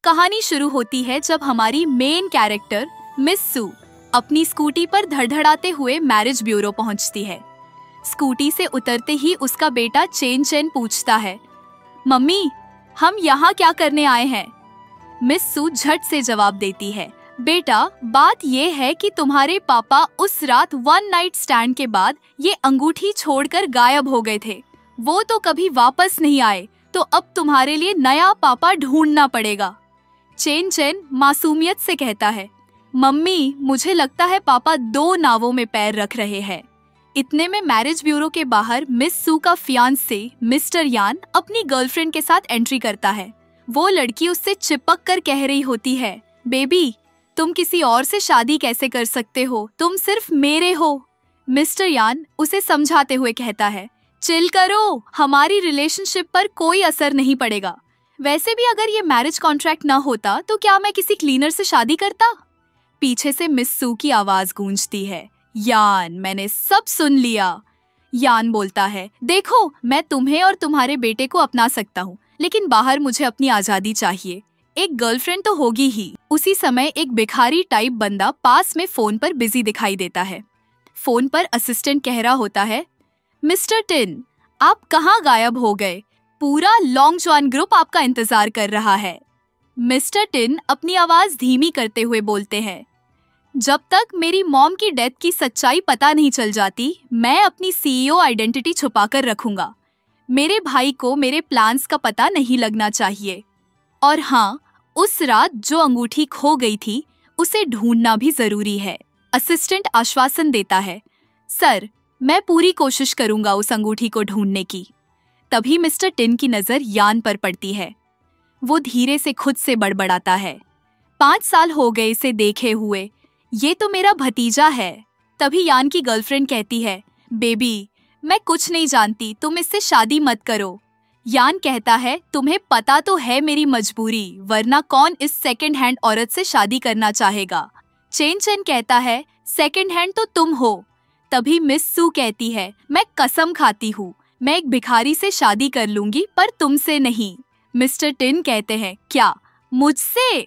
कहानी शुरू होती है जब हमारी मेन कैरेक्टर मिस सू अपनी स्कूटी पर धड़धड़ाते हुए मैरिज ब्यूरो पहुंचती है। स्कूटी से उतरते ही उसका बेटा चेन चेन पूछता है, मम्मी हम यहाँ क्या करने आए हैं? मिस सू झट से जवाब देती है, बेटा बात ये है कि तुम्हारे पापा उस रात वन नाइट स्टैंड के बाद ये अंगूठी छोड़कर गायब हो गए थे। वो तो कभी वापस नहीं आए, तो अब तुम्हारे लिए नया पापा ढूंढना पड़ेगा। चेन चेन मासूमियत से कहता है, मम्मी मुझे लगता है पापा दो नावों में पैर रख रहे हैं। इतने में मैरिज ब्यूरो के बाहर मिस सू का फियांसे मिस्टर यान अपनी गर्लफ्रेंड के साथ एंट्री करता है। वो लड़की उससे चिपक कर कह रही होती है, बेबी तुम किसी और से शादी कैसे कर सकते हो, तुम सिर्फ मेरे हो। मिस्टर यान उसे समझाते हुए कहता है, चिल करो, हमारी रिलेशनशिप पर कोई असर नहीं पड़ेगा। वैसे भी अगर ये मैरिज कॉन्ट्रैक्ट ना होता तो क्या मैं किसी क्लीनर से शादी करता? पीछे से मिस सू की आवाज गूंजती है, यान मैंने सब सुन लिया। यान बोलता है, देखो मैं तुम्हें और तुम्हारे बेटे को अपना सकता हूँ, लेकिन बाहर मुझे अपनी आजादी चाहिए। एक गर्लफ्रेंड तो होगी ही। उसी समय एक भिखारी टाइप बंदा पास में फोन पर बिजी दिखाई देता है। फोन पर असिस्टेंट कह रहा होता है, मिस्टर टिन आप कहाँ गायब हो गए? पूरा लॉन्ग जॉन ग्रुप आपका इंतजार कर रहा है। मिस्टर टिन अपनी आवाज धीमी करते हुए बोलते हैं, जब तक मेरी मॉम की डेथ की सच्चाई पता नहीं चल जाती मैं अपनी सीईओ आइडेंटिटी छुपाकर रखूंगा। मेरे भाई को मेरे प्लान्स का पता नहीं लगना चाहिए। और हाँ, उस रात जो अंगूठी खो गई थी उसे ढूंढना भी जरूरी है। असिस्टेंट आश्वासन देता है, सर मैं पूरी कोशिश करूंगा उस अंगूठी को ढूंढने की। तभी मिस्टर टिन की नजर यान पर पड़ती है। वो धीरे से खुद से बड़बड़ाता है, 5 साल हो गए इसे देखे हुए, ये तो मेरा भतीजा है। तभी यान की गर्लफ्रेंड कहती है, बेबी मैं कुछ नहीं जानती, तुम इससे शादी मत करो। यान कहता है, तुम्हें पता तो है मेरी मजबूरी, वरना कौन इस सेकंड हैंड औरत से शादी करना चाहेगा। चेन चेन कहता है, सेकंड हैंड तो तुम हो। तभी मिस सू कहती है, मैं कसम खाती हूँ मैं एक भिखारी से शादी कर लूंगी पर तुमसे नहीं। मिस्टर टिन कहते हैं, क्या मुझसे?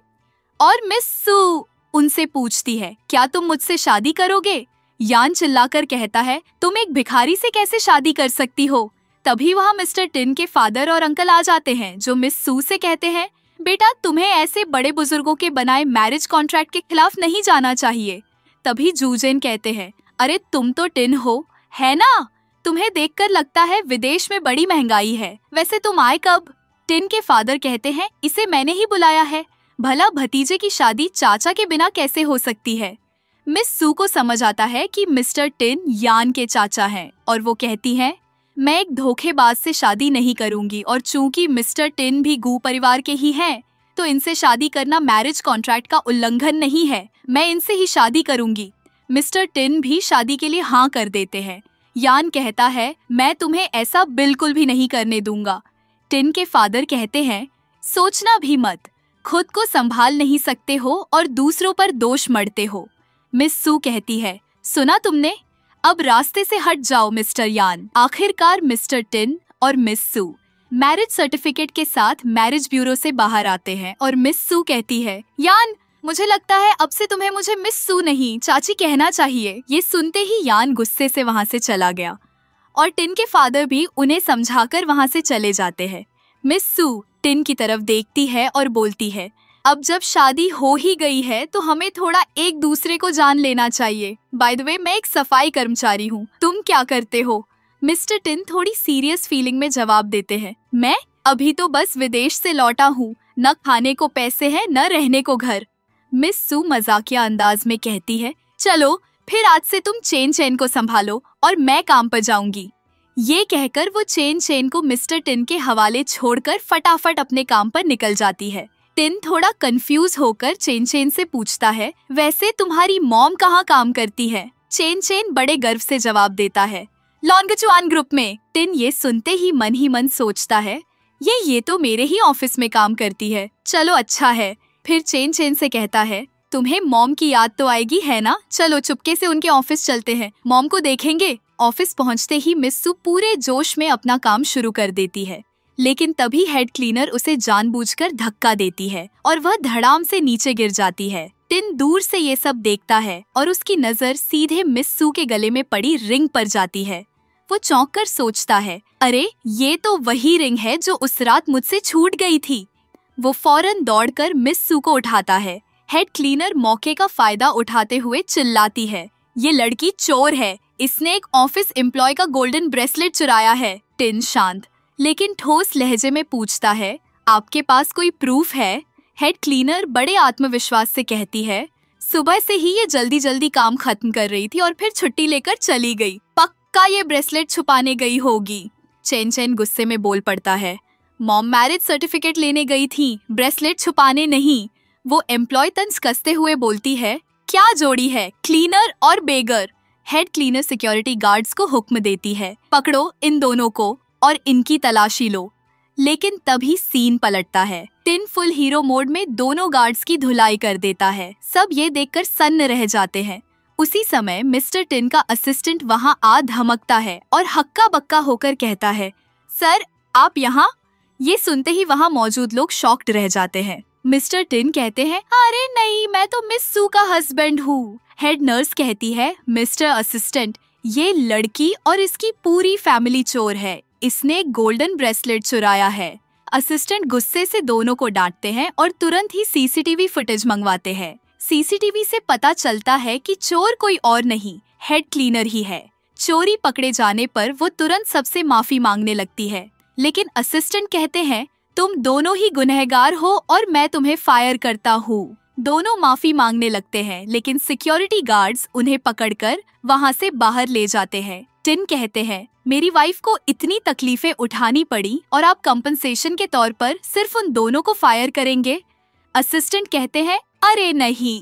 और मिस सू उनसे पूछती है, क्या तुम मुझसे शादी करोगे? यान चिल्लाकर कहता है, तुम एक भिखारी से कैसे शादी कर सकती हो? तभी वहाँ मिस्टर टिन के फादर और अंकल आ जाते हैं, जो मिस सू से कहते हैं, बेटा तुम्हें ऐसे बड़े बुजुर्गों के बनाए मैरिज कॉन्ट्रैक्ट के खिलाफ नहीं जाना चाहिए। तभी जूजेन कहते हैं, अरे तुम तो टिन हो, है ना? तुम्हें देखकर लगता है विदेश में बड़ी महंगाई है। वैसे तुम आए कब? टिन के फादर कहते हैं, इसे मैंने ही बुलाया है। भला भतीजे की शादी चाचा के बिना कैसे हो सकती है? मिस सू को समझ आता है कि मिस्टर टिन यान के चाचा हैं और वो कहती हैं, मैं एक धोखेबाज से शादी नहीं करूंगी और चूंकि मिस्टर टिन भी गू परिवार के ही हैं, तो इनसे शादी करना मैरिज कॉन्ट्रैक्ट का उल्लंघन नहीं है। मैं इनसे ही शादी करूंगी। मिस्टर टिन भी शादी के लिए हाँ कर देते हैं। यान कहता है, मैं तुम्हें ऐसा बिल्कुल भी नहीं करने दूंगा। टिन के फादर कहते हैं, सोचना भी मत, खुद को संभाल नहीं सकते हो और दूसरों पर दोष मढ़ते हो। मिस सू कहती है, सुना तुमने? अब रास्ते से हट जाओ मिस्टर यान। आखिरकार मिस्टर टिन और मिस सू मैरिज सर्टिफिकेट के साथ मैरिज ब्यूरो से बाहर आते हैं और मिस सू कहती है, यान मुझे लगता है अब से तुम्हें मुझे मिस सू नहीं चाची कहना चाहिए। ये सुनते ही यान गुस्से से वहाँ से चला गया और टिन के फादर भी उन्हें समझाकर वहाँ से चले जाते हैं। मिस सू टिन की तरफ देखती है और बोलती है, अब जब शादी हो ही गई है तो हमें थोड़ा एक दूसरे को जान लेना चाहिए। बाय द वे मैं एक सफाई कर्मचारी हूँ, तुम क्या करते हो? मिस्टर टिन थोड़ी सीरियस फीलिंग में जवाब देते हैं, मैं अभी तो बस विदेश से लौटा हूँ, न खाने को पैसे हैं न रहने को घर। मिस सू मजाकिया अंदाज में कहती है, चलो फिर आज से तुम चेन चेन को संभालो और मैं काम पर जाऊंगी। ये कहकर वो चेन चेन को मिस्टर टिन के हवाले छोड़कर फटाफट अपने काम पर निकल जाती है। टिन थोड़ा कंफ्यूज होकर चेन चेन से पूछता है, वैसे तुम्हारी मॉम कहाँ काम करती है? चेन चेन बड़े गर्व से जवाब देता है, लॉन्गचुआन ग्रुप में। टिन ये सुनते ही मन सोचता है, ये तो मेरे ही ऑफिस में काम करती है, चलो अच्छा है। फिर चेन चेन से कहता है, तुम्हें मॉम की याद तो आएगी है ना? चलो चुपके से उनके ऑफिस चलते हैं, मॉम को देखेंगे। ऑफिस पहुंचते ही मिस सू पूरे जोश में अपना काम शुरू कर देती है। लेकिन तभी हेड क्लीनर उसे जानबूझकर धक्का देती है और वह धड़ाम से नीचे गिर जाती है। टिन दूर से ये सब देखता है और उसकी नजर सीधे मिस सू के गले में पड़ी रिंग पर जाती है। वो चौंक कर सोचता है, अरे ये तो वही रिंग है जो उस रात मुझसे छूट गई थी। वो फौरन दौड़कर मिस सू को उठाता है। हेड क्लीनर मौके का फायदा उठाते हुए चिल्लाती है, ये लड़की चोर है, इसने एक ऑफिस एम्प्लॉय का गोल्डन ब्रेसलेट चुराया है। टिन शांत लेकिन ठोस लहजे में पूछता है, आपके पास कोई प्रूफ है? हेड क्लीनर बड़े आत्मविश्वास से कहती है, सुबह से ही ये जल्दी जल्दी काम खत्म कर रही थी और फिर छुट्टी लेकर चली गई। पक्का ये ब्रेसलेट छुपाने गई होगी। चेन चेन गुस्से में बोल पड़ता है, मॉम मैरिज सर्टिफिकेट लेने गई थी, ब्रेसलेट छुपाने नहीं। वो एम्प्लॉय तंज कसते हुए बोलती है, क्या जोड़ी है, क्लीनर और बेगर। हेड क्लीनर सिक्योरिटी गार्ड्स को हुक्म देती है, पकड़ो इन दोनों को और इनकी तलाशी लो। लेकिन तभी सीन पलटता है। टिन फुल हीरो मोड में दोनों गार्ड्स की धुलाई कर देता है। सब ये देखकर सन्न रह जाते हैं। उसी समय मिस्टर टिन का असिस्टेंट वहां आ धमकता है और हक्का बक्का होकर कहता है, सर आप यहाँ। ये सुनते ही वहां मौजूद लोग शॉक्ड रह जाते हैं। मिस्टर टिन कहते हैं, अरे नहीं, मैं तो मिस सू का हस्बैंड हूँ। हेड नर्स कहती है, मिस्टर असिस्टेंट, ये लड़की और इसकी पूरी फैमिली चोर है, इसने गोल्डन ब्रेसलेट चुराया है। असिस्टेंट गुस्से से दोनों को डांटते हैं और तुरंत ही सीसीटीवी फुटेज मंगवाते हैं। सीसीटीवी से पता चलता है कि चोर कोई और नहीं, हेड क्लीनर ही है। चोरी पकड़े जाने पर वो तुरंत सबसे माफी मांगने लगती है, लेकिन असिस्टेंट कहते हैं, तुम दोनों ही गुनहगार हो और मैं तुम्हें फायर करता हूँ। दोनों माफी मांगने लगते हैं, लेकिन सिक्योरिटी गार्ड्स उन्हें पकड़कर वहाँ से बाहर ले जाते हैं। टिन कहते हैं, मेरी वाइफ को इतनी तकलीफें उठानी पड़ी और आप कंपनसेशन के तौर पर सिर्फ उन दोनों को फायर करेंगे। असिस्टेंट कहते हैं, अरे नहीं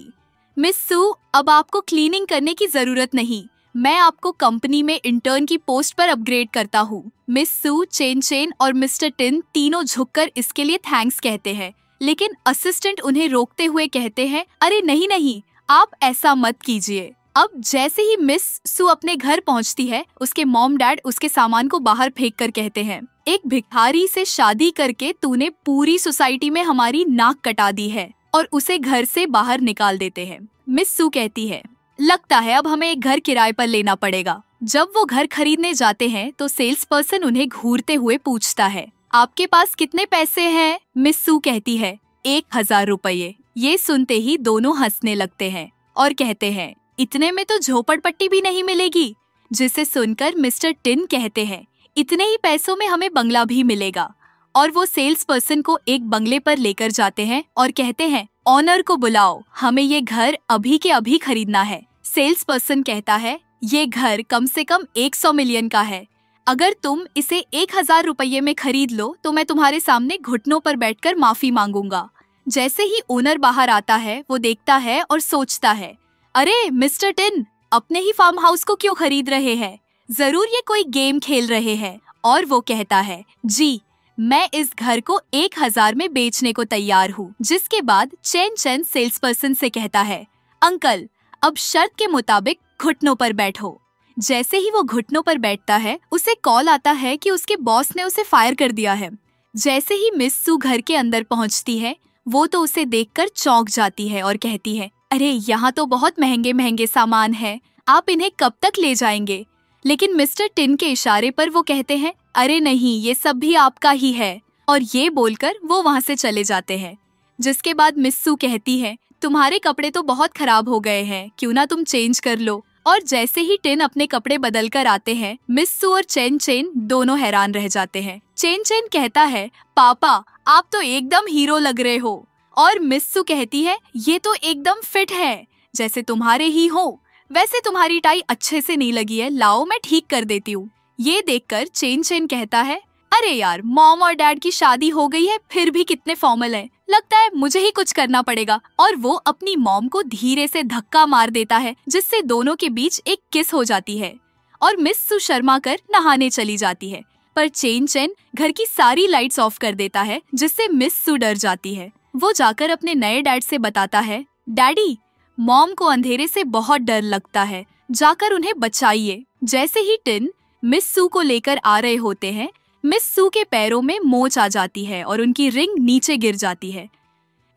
मिस सू, अब आपको क्लीनिंग करने की जरूरत नहीं, मैं आपको कंपनी में इंटर्न की पोस्ट पर अपग्रेड करता हूँ। मिस सू, चेन चेन और मिस्टर टिन तीनों झुककर इसके लिए थैंक्स कहते हैं, लेकिन असिस्टेंट उन्हें रोकते हुए कहते हैं, अरे नहीं नहीं, आप ऐसा मत कीजिए। अब जैसे ही मिस सू अपने घर पहुंचती है, उसके मॉम डैड उसके सामान को बाहर फेंक कर कहते हैं, एक भिखारी से शादी करके तूने पूरी सोसाइटी में हमारी नाक कटा दी है, और उसे घर से बाहर निकाल देते हैं। मिस सू कहती है, लगता है अब हमें एक घर किराए पर लेना पड़ेगा। जब वो घर खरीदने जाते हैं तो सेल्स पर्सन उन्हें घूरते हुए पूछता है, आपके पास कितने पैसे हैं? मिस सू कहती है, 1000 रुपये। ये सुनते ही दोनों हंसने लगते हैं और कहते हैं, इतने में तो झोपड़पट्टी भी नहीं मिलेगी। जिसे सुनकर मिस्टर टिन कहते हैं, इतने ही पैसों में हमें बंगला भी मिलेगा। और वो सेल्स पर्सन को एक बंगले पर लेकर जाते हैं और कहते हैं, ऑनर को बुलाओ, हमें ये घर अभी के अभी खरीदना है। सेल्स पर्सन कहता है, ये घर कम से कम 100 मिलियन का है, अगर तुम इसे 1000 रुपये में खरीद लो तो मैं तुम्हारे सामने घुटनों पर बैठकर माफी मांगूंगा। जैसे ही ओनर बाहर आता है, वो देखता है और सोचता है, अरे मिस्टर टिन अपने ही फार्म हाउस को क्यों खरीद रहे हैं? जरूर ये कोई गेम खेल रहे हैं। और वो कहता है, जी मैं इस घर को 1000 में बेचने को तैयार हूँ। जिसके बाद चेन चेन सेल्स पर्सन से कहता है, अंकल अब शर्त के मुताबिक घुटनों पर बैठो। जैसे ही वो घुटनों पर बैठता है, उसे कॉल आता है कि उसके बॉस ने उसे फायर कर दिया है। जैसे ही मिस सू घर के अंदर पहुंचती है, वो तो उसे देखकर चौंक जाती है और कहती है, अरे यहाँ तो बहुत महंगे महंगे सामान हैं, आप इन्हें कब तक ले जाएंगे? लेकिन मिस्टर टिन के इशारे पर वो कहते हैं, अरे नहीं, ये सब भी आपका ही है। और ये बोलकर वो वहाँ से चले जाते हैं। जिसके बाद मिस सू कहती है, तुम्हारे कपड़े तो बहुत खराब हो गए हैं, क्यों ना तुम चेंज कर लो। और जैसे ही टिन अपने कपड़े बदल कर आते हैं, मिस सू और चेन चेन दोनों हैरान रह जाते हैं। चेन चेन कहता है, पापा आप तो एकदम हीरो लग रहे हो। और मिस सू कहती है, ये तो एकदम फिट है, जैसे तुम्हारे ही हो। वैसे तुम्हारी टाई अच्छे से नहीं लगी है, लाओ मैं ठीक कर देती हूँ। ये देखकर चेन चेन कहता है, अरे यार मॉम और डैड की शादी हो गई है, फिर भी कितने फॉर्मल हैं, लगता है मुझे ही कुछ करना पड़ेगा। और वो अपनी मॉम को धीरे से धक्का मार देता है, जिससे दोनों के बीच एक किस हो जाती है। और मिस सू शर्मा कर नहाने चली जाती है, पर चेन चेन घर की सारी लाइट्स ऑफ कर देता है, जिससे मिस सू डर जाती है। वो जाकर अपने नए डैड से बताता है, डैडी मॉम को अंधेरे से बहुत डर लगता है, जाकर उन्हें बचाइए। जैसे ही टिन मिस सू को लेकर आ रहे होते हैं, मिस सू के पैरों में मोच आ जाती है और उनकी रिंग नीचे गिर जाती है।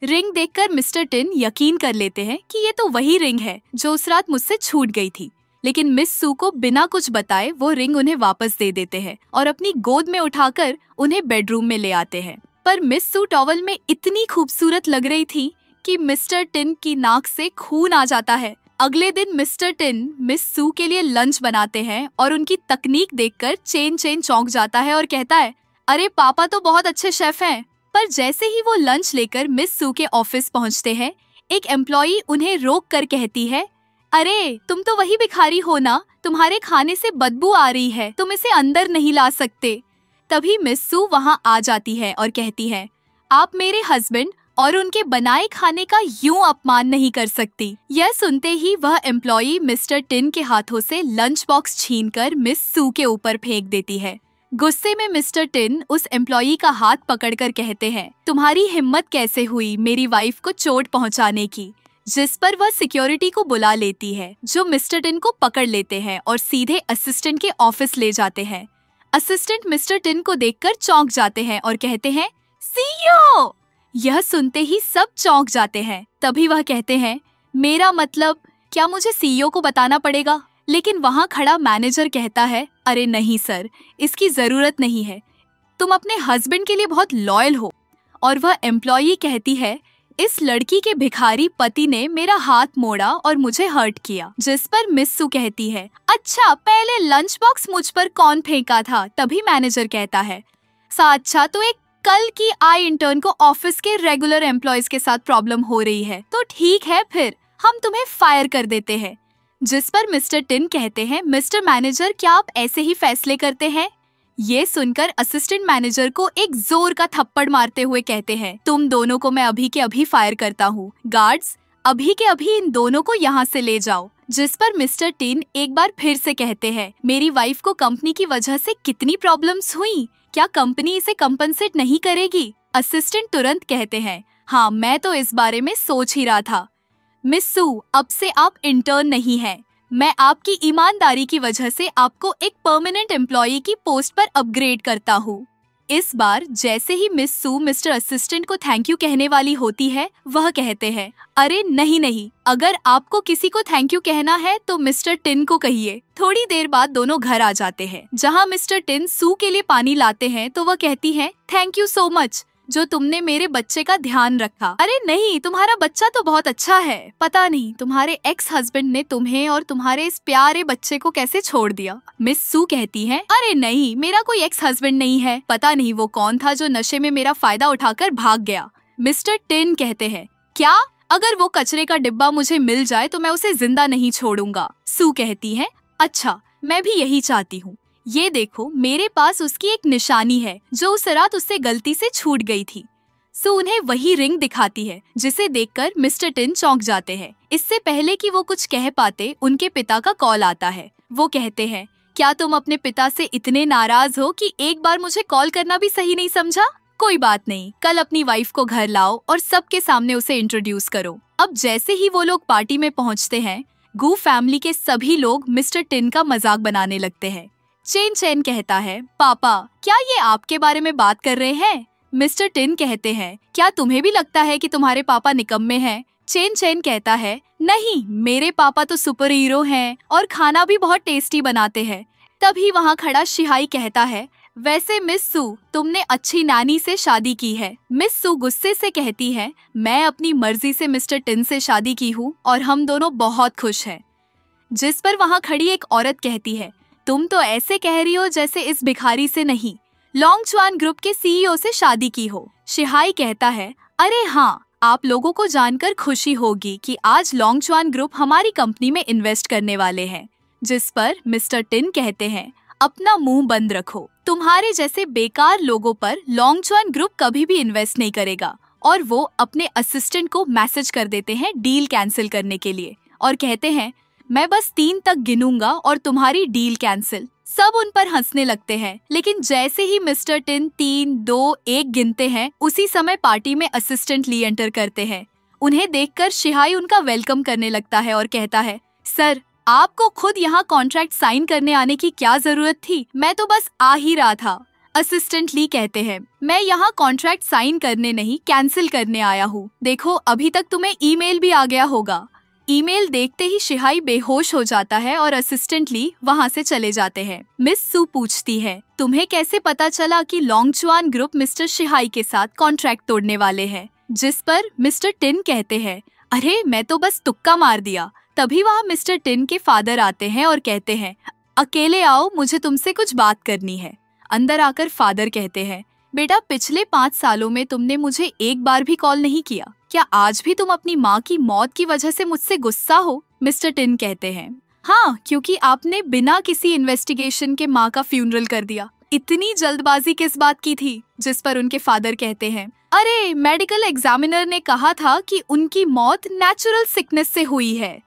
रिंग देखकर मिस्टर टिन यकीन कर लेते हैं कि ये तो वही रिंग है जो उस रात मुझसे छूट गई थी। लेकिन मिस सू को बिना कुछ बताए वो रिंग उन्हें वापस दे देते हैं और अपनी गोद में उठाकर उन्हें बेडरूम में ले आते हैं। पर मिस सू टॉवल में इतनी खूबसूरत लग रही थी कि मिस्टर टिन की नाक से खून आ जाता है। अगले दिन मिस्टर टिन मिस सू के लिए लंच बनाते हैं और उनकी तकनीक देखकर चेन चौंक जाता है और कहता है, अरे पापा तो बहुत अच्छे शेफ हैं। पर जैसे ही वो लंच लेकर मिस सू के ऑफिस पहुंचते हैं, एक एम्प्लॉई उन्हें रोक कर कहती है, अरे तुम तो वही भिखारी हो ना, तुम्हारे खाने से बदबू आ रही है, तुम इसे अंदर नहीं ला सकते। तभी मिस सू वहां आ जाती है और कहती है, आप मेरे हस्बैंड और उनके बनाए खाने का यूं अपमान नहीं कर सकती। यह सुनते ही वह एम्प्लॉई मिस्टर टिन के हाथों से लंच बॉक्स छीनकर मिस सू के ऊपर फेंक देती है। गुस्से में मिस्टर टिन उस एम्प्लॉई का हाथ पकड़कर कहते हैं, तुम्हारी हिम्मत कैसे हुई मेरी वाइफ को चोट पहुंचाने की। जिस पर वह सिक्योरिटी को बुला लेती है, जो मिस्टर टिन को पकड़ लेते हैं और सीधे असिस्टेंट के ऑफिस ले जाते हैं। असिस्टेंट मिस्टर टिन को देखकर चौंक जाते हैं और कहते हैं, सीईओ। यह सुनते ही सब चौंक जाते हैं। तभी वह कहते हैं, मेरा मतलब क्या मुझे सीईओ को बताना पड़ेगा? लेकिन वहाँ खड़ा मैनेजर कहता है, अरे नहीं सर, इसकी जरूरत नहीं है, तुम अपने हस्बैंड के लिए बहुत लॉयल हो। और वह एम्प्लॉई कहती है, इस लड़की के भिखारी पति ने मेरा हाथ मोड़ा और मुझे हर्ट किया। जिस पर मिस सू कहती है, अच्छा पहले लंच बॉक्स मुझ पर कौन फेंका था? तभी मैनेजर कहता है, अच्छा तो एक कल की आई इंटर्न को ऑफिस के रेगुलर एम्प्लॉयज के साथ प्रॉब्लम हो रही है, तो ठीक है फिर हम तुम्हें फायर कर देते हैं। जिस पर मिस्टर टिन कहते हैं, मिस्टर मैनेजर क्या आप ऐसे ही फैसले करते हैं? ये सुनकर असिस्टेंट मैनेजर को एक जोर का थप्पड़ मारते हुए कहते हैं, तुम दोनों को मैं अभी के अभी फायर करता हूँ। गार्ड्स अभी के अभी इन दोनों को यहाँ से ले जाओ। जिस पर मिस्टर टिन एक बार फिर से कहते हैं, मेरी वाइफ को कंपनी की वजह से कितनी प्रॉब्लम्स हुई, क्या कंपनी इसे कंपनसेट नहीं करेगी? असिस्टेंट तुरंत कहते हैं, हाँ मैं तो इस बारे में सोच ही रहा था। मिस सू अब से आप इंटर्न नहीं हैं, मैं आपकी ईमानदारी की वजह से आपको एक परमानेंट एम्प्लॉई की पोस्ट पर अपग्रेड करता हूँ। इस बार जैसे ही मिस सू मिस्टर असिस्टेंट को थैंक यू कहने वाली होती है, वह कहते हैं, अरे नहीं, अगर आपको किसी को थैंक यू कहना है तो मिस्टर टिन को कहिए। थोड़ी देर बाद दोनों घर आ जाते हैं, जहाँ मिस्टर टिन सू के लिए पानी लाते हैं तो वह कहती है, थैंक यू सो मच जो तुमने मेरे बच्चे का ध्यान रखा। अरे नहीं, तुम्हारा बच्चा तो बहुत अच्छा है, पता नहीं तुम्हारे एक्स हस्बैंड ने तुम्हें और तुम्हारे इस प्यारे बच्चे को कैसे छोड़ दिया। मिस सू कहती है, अरे नहीं, मेरा कोई एक्स हस्बैंड नहीं है, पता नहीं वो कौन था जो नशे में मेरा फायदा उठाकर भाग गया। मिस्टर टिन कहते हैं, क्या? अगर वो कचरे का डिब्बा मुझे मिल जाए तो मैं उसे जिंदा नहीं छोड़ूंगा। सू कहती है, अच्छा मैं भी यही चाहती हूँ, ये देखो मेरे पास उसकी एक निशानी है जो उस रात उससे गलती से छूट गई थी। सू उन्हें वही रिंग दिखाती है, जिसे देखकर मिस्टर टिन चौंक जाते हैं। इससे पहले कि वो कुछ कह पाते, उनके पिता का कॉल आता है। वो कहते हैं, क्या तुम अपने पिता से इतने नाराज हो कि एक बार मुझे कॉल करना भी सही नहीं समझा? कोई बात नहीं, कल अपनी वाइफ को घर लाओ और सबके सामने उसे इंट्रोड्यूस करो। अब जैसे ही वो लोग पार्टी में पहुँचते हैं, गू फैमिली के सभी लोग मिस्टर टिन का मजाक बनाने लगते हैं। चेन कहता है, पापा क्या ये आपके बारे में बात कर रहे हैं? मिस्टर टिन कहते हैं, क्या तुम्हें भी लगता है कि तुम्हारे पापा निकम्मे हैं? चेन कहता है, नहीं, मेरे पापा तो सुपर हीरो हैं और खाना भी बहुत टेस्टी बनाते हैं। तभी वहाँ खड़ा शिहाई कहता है, वैसे मिस सू तुमने अच्छी नानी से शादी की है। मिस सू गुस्से से कहती है, मैं अपनी मर्जी से मिस्टर टिन से शादी की हूँ और हम दोनों बहुत खुश हैं। जिस पर वहाँ खड़ी एक औरत कहती है, तुम तो ऐसे कह रही हो जैसे इस भिखारी से नहीं, लॉन्गचुआन ग्रुप के सीईओ से शादी की हो। शिहाई कहता है, अरे हाँ, आप लोगों को जानकर खुशी होगी कि आज लॉन्गचुआन ग्रुप हमारी कंपनी में इन्वेस्ट करने वाले हैं। जिस पर मिस्टर टिन कहते हैं, अपना मुंह बंद रखो, तुम्हारे जैसे बेकार लोगों पर लॉन्गचुआन ग्रुप कभी भी इन्वेस्ट नहीं करेगा। और वो अपने असिस्टेंट को मैसेज कर देते हैं डील कैंसिल करने के लिए और कहते हैं, मैं बस 3 तक गिनूंगा और तुम्हारी डील कैंसिल। सब उन पर हंसने लगते हैं, लेकिन जैसे ही मिस्टर टिन 3, 2, 1 गिनते हैं, उसी समय पार्टी में असिस्टेंट ली एंटर करते हैं। उन्हें देखकर शिहाई उनका वेलकम करने लगता है और कहता है, सर आपको खुद यहाँ कॉन्ट्रैक्ट साइन करने आने की क्या जरूरत थी, मैं तो बस आ ही रहा था। असिस्टेंट ली कहते हैं, मैं यहाँ कॉन्ट्रैक्ट साइन करने नहीं कैंसिल करने आया हूँ। देखो अभी तक तुम्हें ईमेल भी आ गया होगा। ईमेल देखते ही शिहाई बेहोश हो जाता है और असिस्टेंट ली वहाँ से चले जाते हैं। मिस सू पूछती है, तुम्हें कैसे पता चला कि लोंगचुआन ग्रुप मिस्टर शिहाई के साथ कॉन्ट्रैक्ट तोड़ने वाले हैं? जिस पर मिस्टर टिन कहते हैं, अरे मैं तो बस तुक्का मार दिया। तभी वहाँ मिस्टर टिन के फादर आते हैं और कहते हैं, अकेले आओ, मुझे तुमसे कुछ बात करनी है। अंदर आकर फादर कहते हैं, बेटा पिछले 5 सालों में तुमने मुझे एक बार भी कॉल नहीं किया। क्या आज भी तुम अपनी माँ की मौत की वजह से मुझसे गुस्सा हो? मिस्टर टिन कहते हैं, हाँ, क्योंकि आपने बिना किसी इन्वेस्टिगेशन के माँ का फ्यूनरल कर दिया। इतनी जल्दबाजी किस बात की थी? जिस पर उनके फादर कहते हैं, अरे मेडिकल एग्जामिनर ने कहा था कि उनकी मौत नेचुरल सिकनेस से हुई है।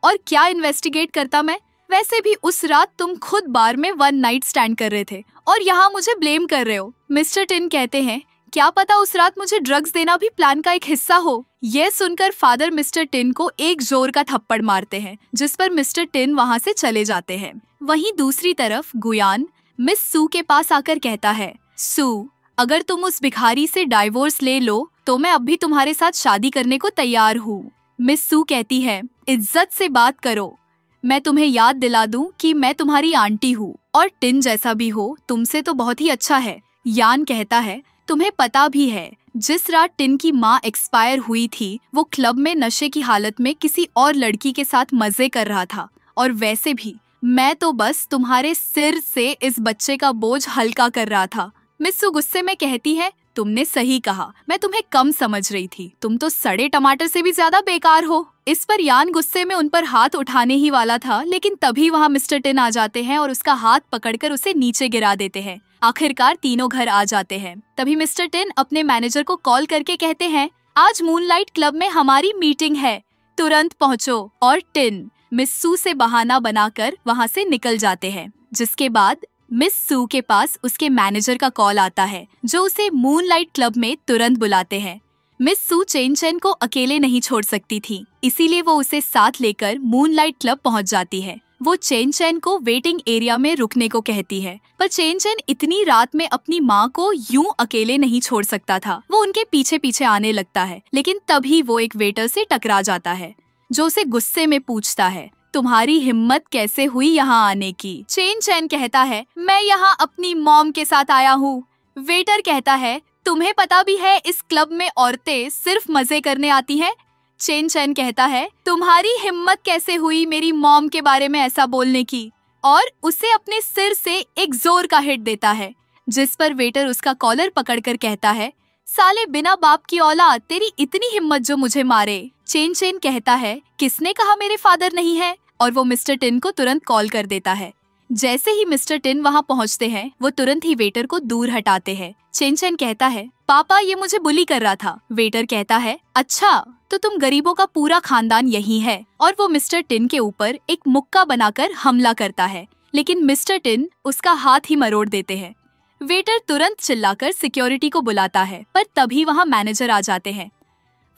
और क्या इन्वेस्टिगेट करता मैं? वैसे भी उस रात तुम खुद बार में 1 नाइट स्टैंड कर रहे थे और यहाँ मुझे ब्लेम कर रहे हो। मिस्टर टिन कहते हैं, क्या पता उस रात मुझे ड्रग्स देना भी प्लान का एक हिस्सा हो। यह सुनकर फादर मिस्टर टिन को एक जोर का थप्पड़ मारते हैं, जिस पर मिस्टर टिन वहाँ से चले जाते हैं। वहीं दूसरी तरफ गुयान मिस सू के पास आकर कहता है, सू, अगर तुम उस भिखारी से डाइवोर्स ले लो तो मैं अब भी तुम्हारे साथ शादी करने को तैयार हूँ। मिस सू कहती है, इज्जत से बात करो। मैं तुम्हें याद दिला दूं कि मैं तुम्हारी आंटी हूँ और टिन जैसा भी हो तुमसे तो बहुत ही अच्छा है। यान कहता है, तुम्हें पता भी है जिस रात टिन की माँ एक्सपायर हुई थी वो क्लब में नशे की हालत में किसी और लड़की के साथ मजे कर रहा था। और वैसे भी मैं तो बस तुम्हारे सिर से इस बच्चे का बोझ हल्का कर रहा था। मिस्सू गुस्से में कहती है, तुमने सही कहा, मैं तुम्हें कम समझ रही थी। तुम तो सड़े टमाटर से भी ज्यादा बेकार हो। इस पर यान गुस्से में उन पर हाथ उठाने ही वाला था, लेकिन तभी वहाँ मिस्टर टिन आ जाते हैं और उसका हाथ पकड़कर उसे नीचे गिरा देते हैं। आखिरकार तीनों घर आ जाते हैं। तभी मिस्टर टिन अपने मैनेजर को कॉल करके कहते हैं, आज मूनलाइट क्लब में हमारी मीटिंग है, तुरंत पहुँचो। और टिन मिस सू से बहाना बनाकर वहाँ से निकल जाते हैं। जिसके बाद मिस सू के पास उसके मैनेजर का कॉल आता है, जो उसे मूनलाइट क्लब में तुरंत बुलाते हैं। मिस सू चेन चेन को अकेले नहीं छोड़ सकती थी, इसीलिए वो उसे साथ लेकर मूनलाइट क्लब पहुंच जाती है। वो चेन चेन को वेटिंग एरिया में रुकने को कहती है, पर चेन चेन इतनी रात में अपनी माँ को यूं अकेले नहीं छोड़ सकता था। वो उनके पीछे पीछे आने लगता है, लेकिन तभी वो एक वेटर से टकरा जाता है, जो उसे गुस्से में पूछता है, तुम्हारी हिम्मत कैसे हुई यहाँ आने की? चेन चेन कहता है, मैं यहाँ अपनी मॉम के साथ आया हूँ। वेटर कहता है, तुम्हें पता भी है इस क्लब में औरतें सिर्फ मजे करने आती हैं। चेन चेन कहता है, तुम्हारी हिम्मत कैसे हुई मेरी मॉम के बारे में ऐसा बोलने की? और उसे अपने सिर से एक जोर का हिट देता है, जिस पर वेटर उसका कॉलर पकड़कर कहता है, साले बिना बाप की औलाद, तेरी इतनी हिम्मत जो मुझे मारे। चेन चेन कहता है, किसने कहा मेरे फादर नहीं है? और वो मिस्टर टिन को तुरंत कॉल कर देता है। जैसे ही मिस्टर टिन वहाँ पहुँचते हैं, वो तुरंत ही वेटर को दूर हटाते हैं। चेन चेन कहता है, पापा ये मुझे बुली कर रहा था। वेटर कहता है, अच्छा तो तुम गरीबों का पूरा खानदान यही है। और वो मिस्टर टिन के ऊपर एक मुक्का बनाकर हमला करता है, लेकिन मिस्टर टिन उसका हाथ ही मरोड़ देते हैं। वेटर तुरंत चिल्लाकर सिक्योरिटी को बुलाता है, पर तभी वहाँ मैनेजर आ जाते हैं।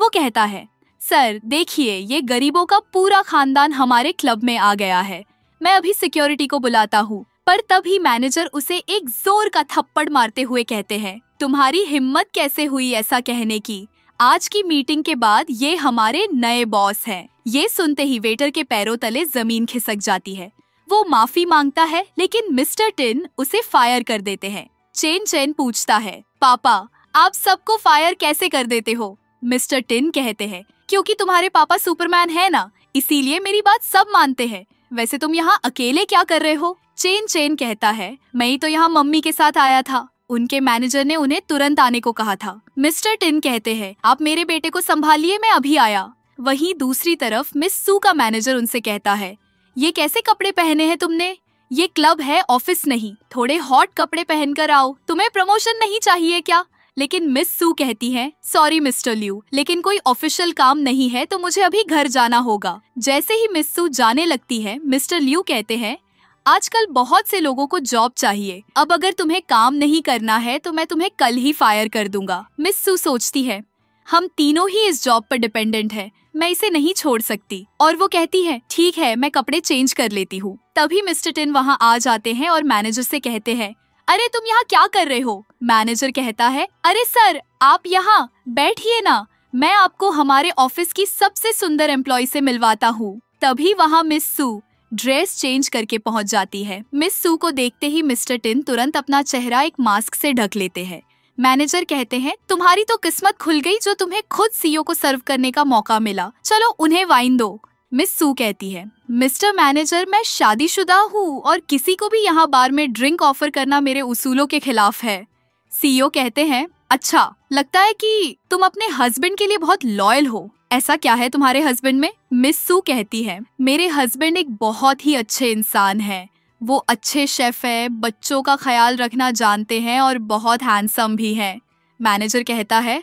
वो कहता है, सर देखिए, ये गरीबों का पूरा खानदान हमारे क्लब में आ गया है, मैं अभी सिक्योरिटी को बुलाता हूँ। पर तभी मैनेजर उसे एक जोर का थप्पड़ मारते हुए कहते हैं, तुम्हारी हिम्मत कैसे हुई ऐसा कहने की? आज की मीटिंग के बाद ये हमारे नए बॉस हैं। ये सुनते ही वेटर के पैरों तले जमीन खिसक जाती है। वो माफी मांगता है, लेकिन मिस्टर टिन उसे फायर कर देते हैं। चेन चेन पूछता है, पापा आप सबको फायर कैसे कर देते हो? मिस्टर टिन कहते हैं, क्योंकि तुम्हारे पापा सुपरमैन है ना, इसीलिए मेरी बात सब मानते हैं। वैसे तुम यहाँ अकेले क्या कर रहे हो? चेन चेन कहता है, मैं ही तो यहाँ मम्मी के साथ आया था, उनके मैनेजर ने उन्हें तुरंत आने को कहा था। मिस्टर टिन कहते हैं, आप मेरे बेटे को संभालिए, मैं अभी आया। वहीं दूसरी तरफ मिस सू का मैनेजर उनसे कहता है, ये कैसे कपड़े पहने हैं तुमने? ये क्लब है, ऑफिस नहीं, थोड़े हॉट कपड़े पहनकर आओ। तुम्हें प्रमोशन नहीं चाहिए क्या? लेकिन मिस सू कहती है, सॉरी मिस्टर ल्यू, लेकिन कोई ऑफिशियल काम नहीं है तो मुझे अभी घर जाना होगा। जैसे ही मिस सू जाने लगती है, मिस्टर ल्यू कहते हैं, आजकल बहुत से लोगों को जॉब चाहिए, अब अगर तुम्हें काम नहीं करना है तो मैं तुम्हें कल ही फायर कर दूंगा। मिस सू सोचती है, हम तीनों ही इस जॉब पर डिपेंडेंट हैं, मैं इसे नहीं छोड़ सकती। और वो कहती है, ठीक है मैं कपड़े चेंज कर लेती हूँ। तभी मिस्टर टिन वहाँ आ जाते हैं और मैनेजर से कहते हैं, अरे तुम यहाँ क्या कर रहे हो? मैनेजर कहता है, अरे सर आप यहाँ बैठिए ना, मैं आपको हमारे ऑफिस की सबसे सुंदर एम्प्लॉय से मिलवाता हूँ। तभी वहाँ मिस सू ड्रेस चेंज करके पहुँच जाती है। मिस सू को देखते ही मिस्टर टिन तुरंत अपना चेहरा एक मास्क से ढक लेते हैं। मैनेजर कहते हैं, तुम्हारी तो किस्मत खुल गई जो तुम्हें खुद सीईओ को सर्व करने का मौका मिला, चलो उन्हें वाइन दो। मिस सू कहती है, मिस्टर मैनेजर मैं शादीशुदा हूँ और किसी को भी यहाँ बार में ड्रिंक ऑफर करना मेरे उसूलों के खिलाफ है। सीईओ कहते हैं, अच्छा लगता है कि तुम अपने हस्बैंड के लिए बहुत लॉयल हो, ऐसा क्या है तुम्हारे हस्बैंड में? मिस सू कहती है, मेरे हस्बैंड एक बहुत ही अच्छे इंसान हैं, वो अच्छे शेफ है, बच्चों का ख्याल रखना जानते हैं और बहुत हैंडसम भी हैं। मैनेजर कहता है,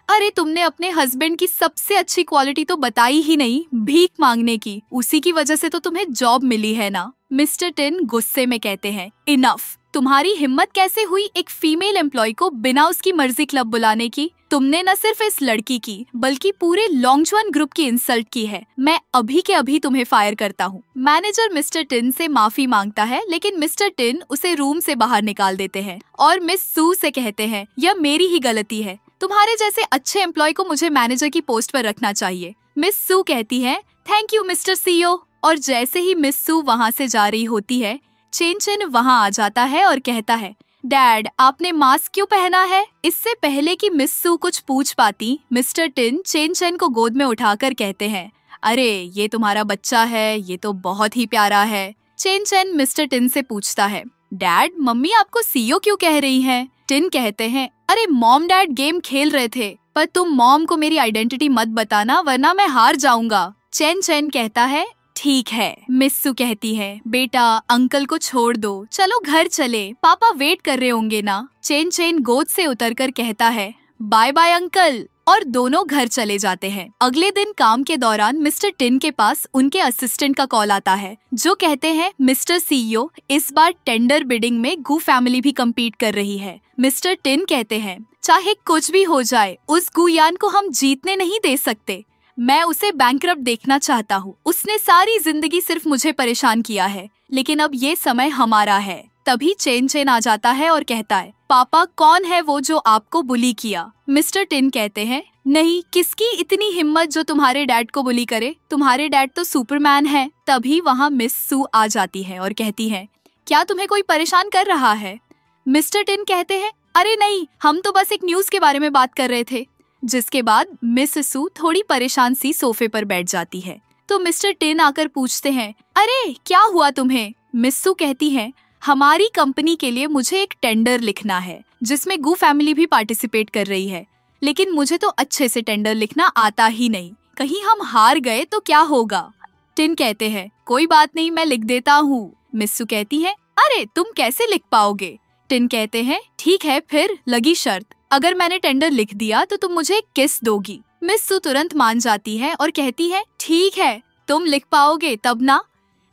अरे तुमने अपने हस्बैंड की सबसे अच्छी क्वालिटी तो बताई ही नहीं, भीख मांगने की, उसी की वजह से तो तुम्हें जॉब मिली है ना। मिस्टर टिन गुस्से में कहते हैं, इनफ, तुम्हारी हिम्मत कैसे हुई एक फीमेल एम्प्लॉय को बिना उसकी मर्जी क्लब बुलाने की? तुमने न सिर्फ इस लड़की की बल्कि पूरे लॉन्गजुआन ग्रुप की इंसल्ट की है। मैं अभी के अभी तुम्हें फायर करता हूँ। मैनेजर मिस्टर टिन से माफी मांगता है, लेकिन मिस्टर टिन उसे रूम से बाहर निकाल देते हैं और मिस सू से कहते हैं, यह मेरी ही गलती है, तुम्हारे जैसे अच्छे एम्प्लॉय को मुझे मैनेजर की पोस्ट पर रखना चाहिए। मिस सू कहती है, थैंक यू मिस्टर सीईओ। और जैसे ही मिस सू वहाँ से जा रही होती है, चेन चेन वहाँ आ जाता है और कहता है, डैड आपने मास्क क्यों पहना है? इससे पहले कि मिस सू कुछ पूछ पाती, मिस्टर टिन चेन चेन को गोद में उठाकर कहते हैं, अरे ये तुम्हारा बच्चा है, ये तो बहुत ही प्यारा है। चेन चेन मिस्टर टिन से पूछता है, डैड मम्मी आपको सीईओ क्यों कह रही हैं? टिन कहते हैं, अरे मॉम डैड गेम खेल रहे थे, पर तुम मॉम को मेरी आइडेंटिटी मत बताना वरना मैं हार जाऊंगा। चेन चेन कहता है, ठीक है। मिस सू कहती है, बेटा अंकल को छोड़ दो, चलो घर चले, पापा वेट कर रहे होंगे ना। चेन चेन गोद से उतरकर कहता है, बाय बाय अंकल, और दोनों घर चले जाते हैं। अगले दिन काम के दौरान मिस्टर टिन के पास उनके असिस्टेंट का कॉल आता है, जो कहते हैं, मिस्टर सीईओ इस बार टेंडर बिडिंग में गू फैमिली भी कम्पीट कर रही है। मिस्टर टिन कहते हैं, चाहे कुछ भी हो जाए उस गुयान को हम जीतने नहीं दे सकते, मैं उसे बैंकरप्ट देखना चाहता हूँ, उसने सारी जिंदगी सिर्फ मुझे परेशान किया है, लेकिन अब ये समय हमारा है। तभी चेन चेन आ जाता है और कहता है, पापा कौन है वो जो आपको बुली किया? मिस्टर टिन कहते हैं, नहीं, किसकी इतनी हिम्मत जो तुम्हारे डैड को बुली करे, तुम्हारे डैड तो सुपरमैन है। तभी वहाँ मिस सू आ जाती है और कहती है, क्या तुम्हें कोई परेशान कर रहा है? मिस्टर टिन कहते हैं, अरे नहीं, हम तो बस एक न्यूज के बारे में बात कर रहे थे। जिसके बाद मिस सू थोड़ी परेशान सी सोफे पर बैठ जाती है, तो मिस्टर टिन आकर पूछते हैं, अरे क्या हुआ तुम्हें? मिस सू कहती है, हमारी कंपनी के लिए मुझे एक टेंडर लिखना है जिसमें गू फैमिली भी पार्टिसिपेट कर रही है, लेकिन मुझे तो अच्छे से टेंडर लिखना आता ही नहीं, कहीं हम हार गए तो क्या होगा? टिन कहते हैं, कोई बात नहीं, मैं लिख देता हूँ। मिस सू कहती है, अरे तुम कैसे लिख पाओगे? टिन कहते हैं, ठीक है फिर लगी शर्त, अगर मैंने टेंडर लिख दिया तो तुम मुझे किस दोगी? मिस सू तुरंत मान जाती है और कहती है, ठीक है तुम लिख पाओगे तब ना।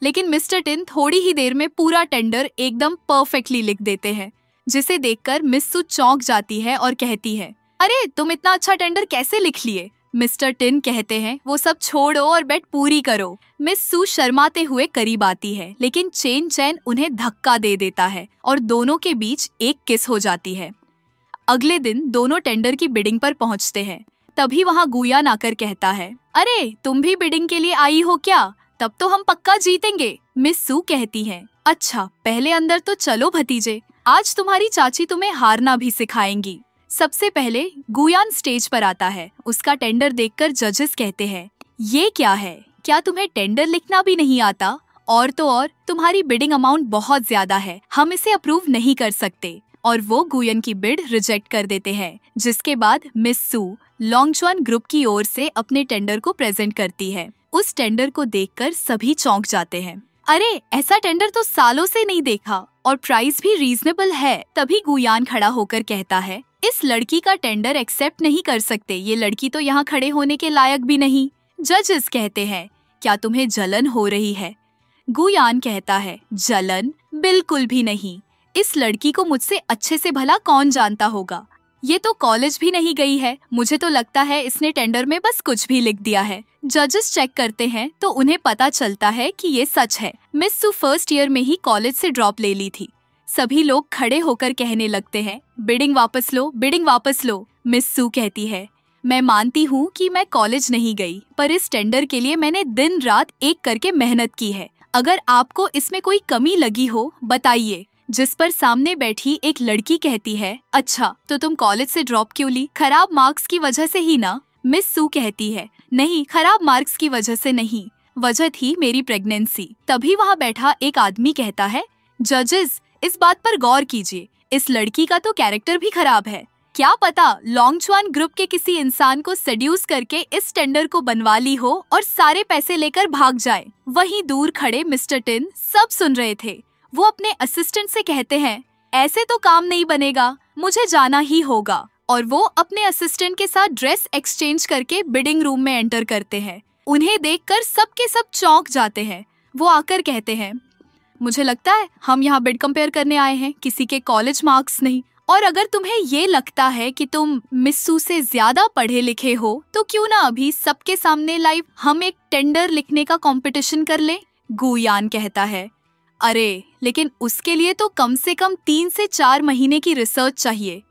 लेकिन मिस्टर टिन थोड़ी ही देर में पूरा टेंडर एकदम परफेक्टली लिख देते हैं, जिसे देखकर मिस सू चौंक जाती है और कहती है, अरे तुम इतना अच्छा टेंडर कैसे लिख लिए? मिस्टर टिन कहते हैं, वो सब छोड़ो और बेट पूरी करो। मिस सू शर्माते हुए करीब आती है, लेकिन चेन चैन उन्हें धक्का दे देता है और दोनों के बीच एक किस हो जाती है। अगले दिन दोनों टेंडर की बिडिंग पर पहुंचते हैं। तभी वहां गुयान आकर कहता है, अरे तुम भी बिडिंग के लिए आई हो क्या? तब तो हम पक्का जीतेंगे। मिस सू कहती है, अच्छा पहले अंदर तो चलो भतीजे, आज तुम्हारी चाची तुम्हें हारना भी सिखाएंगी। सबसे पहले गुयान स्टेज पर आता है। उसका टेंडर देखकर जजेस कहते हैं, ये क्या है, क्या तुम्हें टेंडर लिखना भी नहीं आता? और तो और तुम्हारी बिडिंग अमाउंट बहुत ज्यादा है, हम इसे अप्रूव नहीं कर सकते। और वो गुयन की बिड रिजेक्ट कर देते हैं, जिसके बाद मिस सू लॉन्गजुआन ग्रुप की ओर से अपने टेंडर को प्रेजेंट करती है। उस टेंडर को देखकर सभी चौंक जाते हैं, अरे ऐसा टेंडर तो सालों से नहीं देखा और प्राइस भी रीजनेबल है। तभी गुयान खड़ा होकर कहता है, इस लड़की का टेंडर एक्सेप्ट नहीं कर सकते, ये लड़की तो यहाँ खड़े होने के लायक भी नहीं। जजेस कहते हैं, क्या तुम्हें जलन हो रही है? गुयान कहता है, जलन बिल्कुल भी नहीं, इस लड़की को मुझसे अच्छे से भला कौन जानता होगा, ये तो कॉलेज भी नहीं गई है, मुझे तो लगता है इसने टेंडर में बस कुछ भी लिख दिया है। जजेस चेक करते हैं तो उन्हें पता चलता है कि ये सच है। मिस सू फर्स्ट ईयर में ही कॉलेज से ड्रॉप ले ली थी। सभी लोग खड़े होकर कहने लगते हैं, बिडिंग वापस लो, बिडिंग वापस लो। मिस सू कहती है, मैं मानती हूँ कि मैं कॉलेज नहीं गई, पर इस टेंडर के लिए मैंने दिन रात एक करके मेहनत की है। अगर आपको इसमें कोई कमी लगी हो बताइए। जिस पर सामने बैठी एक लड़की कहती है, अच्छा तो तुम कॉलेज से ड्रॉप क्यों ली? खराब मार्क्स की वजह से ही ना? मिस सू कहती है, नहीं, खराब मार्क्स की वजह से नहीं, वजह थी मेरी प्रेगनेंसी। तभी वहाँ बैठा एक आदमी कहता है, जजेस इस बात पर गौर कीजिए, इस लड़की का तो कैरेक्टर भी खराब है। क्या पता लोंगचुआन ग्रुप के किसी इंसान को सेड्यूस करके इस टेंडर को बनवा ली हो और सारे पैसे लेकर भाग जाए। वहीं दूर खड़े मिस्टर टिन सब सुन रहे थे। वो अपने असिस्टेंट से कहते हैं, ऐसे तो काम नहीं बनेगा, मुझे जाना ही होगा। और वो अपने असिस्टेंट के साथ ड्रेस एक्सचेंज करके बिडिंग रूम में एंटर करते हैं। उन्हें देखकर सबके सब चौंक जाते हैं। वो आकर कहते हैं, मुझे लगता है हम यहाँ बिड कंपेयर करने आए हैं, किसी के कॉलेज मार्क्स नहीं। और अगर तुम्हें ये लगता है कि तुम मिस सू से ज्यादा पढ़े लिखे हो तो क्यों ना अभी सबके सामने लाइव हम एक टेंडर लिखने का कंपटीशन कर लें। गुयान कहता है, अरे लेकिन उसके लिए तो कम से कम 3 से 4 महीने की रिसर्च चाहिए।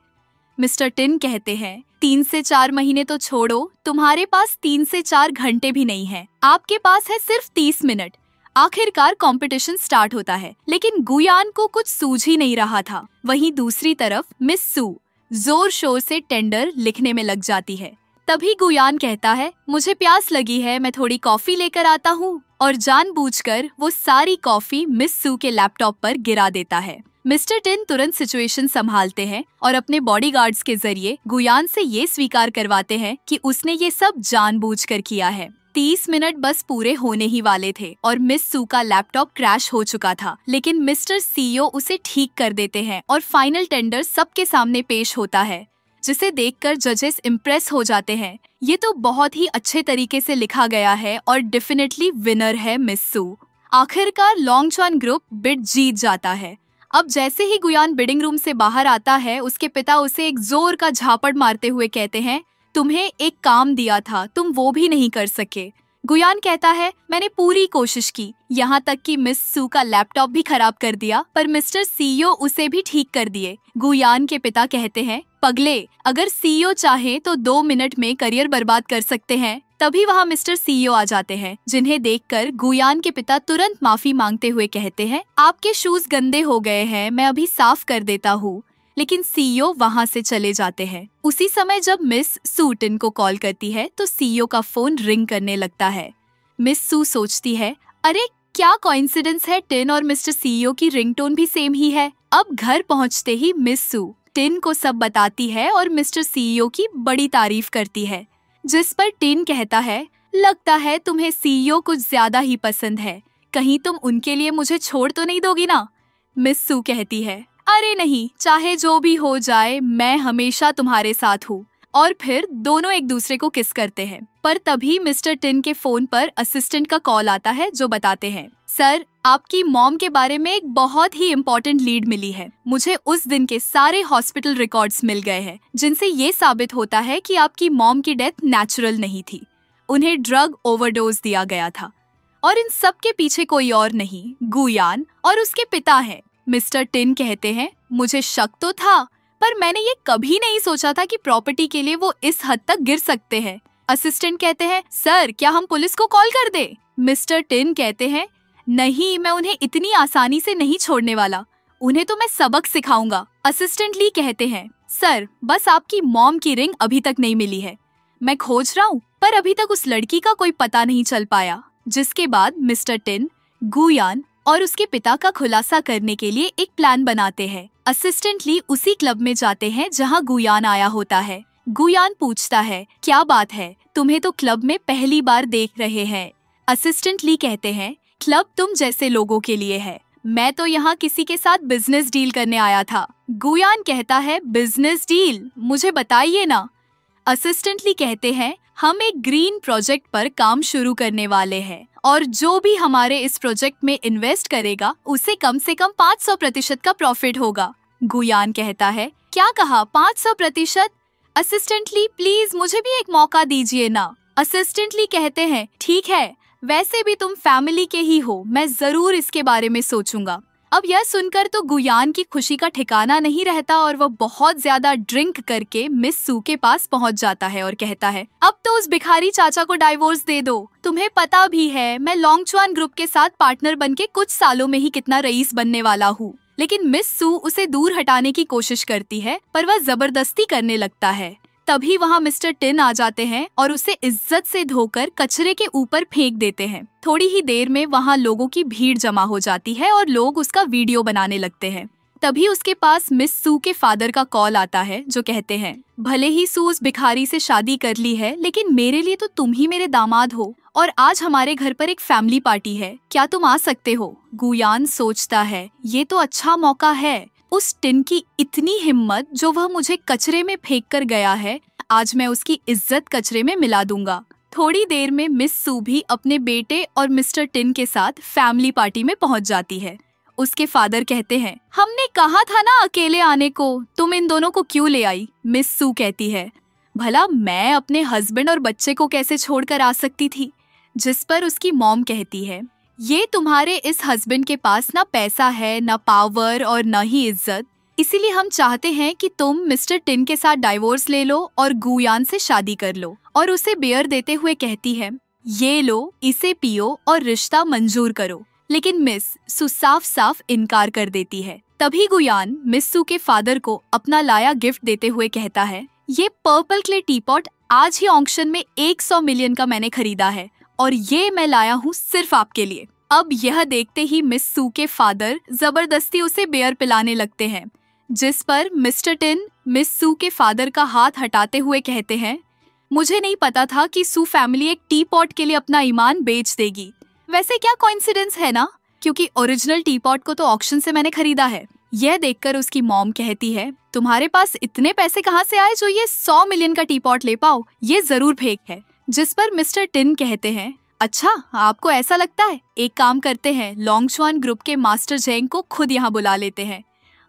मिस्टर टिन कहते हैं, 3 से 4 महीने तो छोड़ो, तुम्हारे पास 3 से 4 घंटे भी नहीं है, आपके पास है सिर्फ 30 मिनट। आखिरकार कंपटीशन स्टार्ट होता है, लेकिन गुयान को कुछ सूझ ही नहीं रहा था। वहीं दूसरी तरफ मिस सू जोर शोर से टेंडर लिखने में लग जाती है। तभी गुयान कहता है, मुझे प्यास लगी है, मैं थोड़ी कॉफी लेकर आता हूँ। और जानबूझकर वो सारी कॉफी मिस सू के लैपटॉप पर गिरा देता है। मिस्टर टिन तुरंत सिचुएशन संभालते हैं और अपने बॉडीगार्ड्स के जरिए गुयान से ये स्वीकार करवाते हैं कि उसने ये सब जानबूझकर किया है। 30 मिनट बस पूरे होने ही वाले थे और मिस सू का लैपटॉप क्रैश हो चुका था, लेकिन मिस्टर सीईओ उसे ठीक कर देते हैं और फाइनल टेंडर सबके सामने पेश होता है, जिसे देखकर जजेस इम्प्रेस हो जाते हैं। ये तो बहुत ही अच्छे तरीके से लिखा गया है और डेफिनेटली विनर है मिस सू। आखिरकार लोंगचुआन ग्रुप बिड जीत जाता है। अब जैसे ही गुयान बिडिंग रूम से बाहर आता है, उसके पिता उसे एक जोर का झापड़ मारते हुए कहते हैं, तुम्हें एक काम दिया था, तुम वो भी नहीं कर सके। गुयान कहता है, मैंने पूरी कोशिश की, यहाँ तक कि मिस सू का लैपटॉप भी खराब कर दिया, पर मिस्टर सीईओ उसे भी ठीक कर दिए। गुयान के पिता कहते हैं, पगले, अगर सीईओ चाहे तो 2 मिनट में करियर बर्बाद कर सकते हैं। तभी वहाँ मिस्टर सीईओ आ जाते हैं, जिन्हें देखकर गुयान के पिता तुरंत माफी मांगते हुए कहते हैं, आपके शूज गंदे हो गए हैं, मैं अभी साफ कर देता हूँ। लेकिन सीईओ वहाँ से चले जाते हैं। उसी समय जब मिस सू टिन को कॉल करती है तो सीईओ का फोन रिंग करने लगता है। मिस सू सोचती है, अरे क्या कोइंसिडेंस है, टिन और मिस्टर सीईओ की रिंगटोन भी सेम ही है। अब घर पहुँचते ही मिस सू टिन को सब बताती है और मिस्टर सीईओ की बड़ी तारीफ करती है, जिस पर टिन कहता है, लगता है तुम्हें सीईओ कुछ ज्यादा ही पसंद है, कहीं तुम उनके लिए मुझे छोड़ तो नहीं दोगी ना? मिस सू कहती है, अरे नहीं, चाहे जो भी हो जाए मैं हमेशा तुम्हारे साथ हूँ। और फिर दोनों एक दूसरे को किस करते हैं। पर तभी मिस्टर टिन के फोन पर असिस्टेंट का कॉल आता है, जो बताते हैं, सर आपकी मॉम के बारे में एक बहुत ही इम्पोर्टेंट लीड मिली है। मुझे उस दिन के सारे हॉस्पिटल रिकॉर्ड्स मिल गए हैं, जिनसे ये साबित होता है कि आपकी मॉम की डेथ नेचुरल नहीं थी, उन्हें ड्रग ओवरडोज दिया गया था। और इन सब के पीछे कोई और नहीं, गुयान और उसके पिता है। मिस्टर टिन कहते हैं, मुझे शक तो था, पर मैंने ये कभी नहीं सोचा था कि प्रॉपर्टी के लिए वो इस हद तक गिर सकते हैं। असिस्टेंट कहते हैं, सर क्या हम पुलिस को कॉल कर दे? मिस्टर टिन कहते हैं, नहीं, मैं उन्हें इतनी आसानी से नहीं छोड़ने वाला, उन्हें तो मैं सबक सिखाऊंगा। असिस्टेंट ली कहते हैं, सर बस आपकी मॉम की रिंग अभी तक नहीं मिली है, मैं खोज रहा हूँ, पर अभी तक उस लड़की का कोई पता नहीं चल पाया। जिसके बाद मिस्टर टिन गुयान और उसके पिता का खुलासा करने के लिए एक प्लान बनाते हैं। असिस्टेंट ली उसी क्लब में जाते हैं जहां गुयान आया होता है। गुयान पूछता है, क्या बात है, तुम्हें तो क्लब में पहली बार देख रहे हैं। असिस्टेंट ली कहते हैं, क्लब तुम जैसे लोगों के लिए है, मैं तो यहाँ किसी के साथ बिजनेस डील करने आया था। गुयान कहता है, बिजनेस डील, मुझे बताइए ना। असिस्टेंट ली कहते हैं, हम एक ग्रीन प्रोजेक्ट पर काम शुरू करने वाले हैं और जो भी हमारे इस प्रोजेक्ट में इन्वेस्ट करेगा उसे कम से कम 500% का प्रॉफिट होगा। गुयान कहता है, क्या कहा, 500%? असिस्टेंटली प्लीज मुझे भी एक मौका दीजिए ना। असिस्टेंटली कहते हैं, ठीक है, वैसे भी तुम फैमिली के ही हो, मैं जरूर इसके बारे में सोचूंगा। अब यह सुनकर तो गुयान की खुशी का ठिकाना नहीं रहता और वह बहुत ज्यादा ड्रिंक करके मिस सू के पास पहुंच जाता है और कहता है, अब तो उस भिखारी चाचा को डाइवोर्स दे दो। तुम्हें पता भी है मैं लॉन्गचुआन ग्रुप के साथ पार्टनर बनके कुछ सालों में ही कितना रईस बनने वाला हूँ। लेकिन मिस सू उसे दूर हटाने की कोशिश करती है पर वह जबरदस्ती करने लगता है। तभी वहाँ मिस्टर टिन आ जाते हैं और उसे इज्जत से धोकर कचरे के ऊपर फेंक देते हैं। थोड़ी ही देर में वहाँ लोगों की भीड़ जमा हो जाती है और लोग उसका वीडियो बनाने लगते हैं। तभी उसके पास मिस सू के फादर का कॉल आता है जो कहते हैं, भले ही सू उस भिखारी से शादी कर ली है लेकिन मेरे लिए तो तुम ही मेरे दामाद हो और आज हमारे घर पर एक फैमिली पार्टी है, क्या तुम आ सकते हो? गुयान सोचता है ये तो अच्छा मौका है। उस टिन की इतनी हिम्मत जो वह मुझे कचरे में फेंक कर गया है, आज मैं उसकी इज्जत कचरे में मिला दूंगा। थोड़ी देर में मिस सू भी अपने बेटे और मिस्टर टिन के साथ फैमिली पार्टी में पहुंच जाती है। उसके फादर कहते हैं, हमने कहा था ना अकेले आने को, तुम इन दोनों को क्यों ले आई? मिस सू कहती है, भला मैं अपने हस्बैंड और बच्चे को कैसे छोड़कर आ सकती थी? जिस पर उसकी मॉम कहती है, ये तुम्हारे इस हस्बैंड के पास ना पैसा है, ना पावर और न ही इज्जत, इसीलिए हम चाहते हैं कि तुम मिस्टर टिन के साथ डाइवोर्स ले लो और गुयान से शादी कर लो। और उसे बियर देते हुए कहती है, ये लो, इसे पियो और रिश्ता मंजूर करो। लेकिन मिस सू साफ साफ इनकार कर देती है। तभी गुयान मिस सू के फादर को अपना लाया गिफ्ट देते हुए कहता है, ये पर्पल क्ले टीपॉट आज ही ऑक्शन में 100 मिलियन का मैंने खरीदा है और ये मैं लाया हूँ सिर्फ आपके लिए। अब यह देखते ही मिस सू के फादर जबरदस्ती उसे बियर पिलाने लगते हैं, जिस पर मिस्टर टिन मिस सू के फादर का हाथ हटाते हुए कहते हैं, मुझे नहीं पता था कि सू फैमिली एक टी पॉट के लिए अपना ईमान बेच देगी। वैसे क्या कोइंसिडेंस है ना, क्योंकि ओरिजिनल टी पॉट को तो ऑक्शन से मैंने खरीदा है। यह देखकर उसकी मॉम कहती है, तुम्हारे पास इतने पैसे कहाँ से आए जो ये 100 मिलियन का टी पॉट ले पाओ? ये जरूर फेक है। जिस पर मिस्टर टिन कहते हैं, अच्छा आपको ऐसा लगता है, एक काम करते हैं, लॉन्गचुआन ग्रुप के मास्टर जेंग को खुद यहाँ बुला लेते हैं,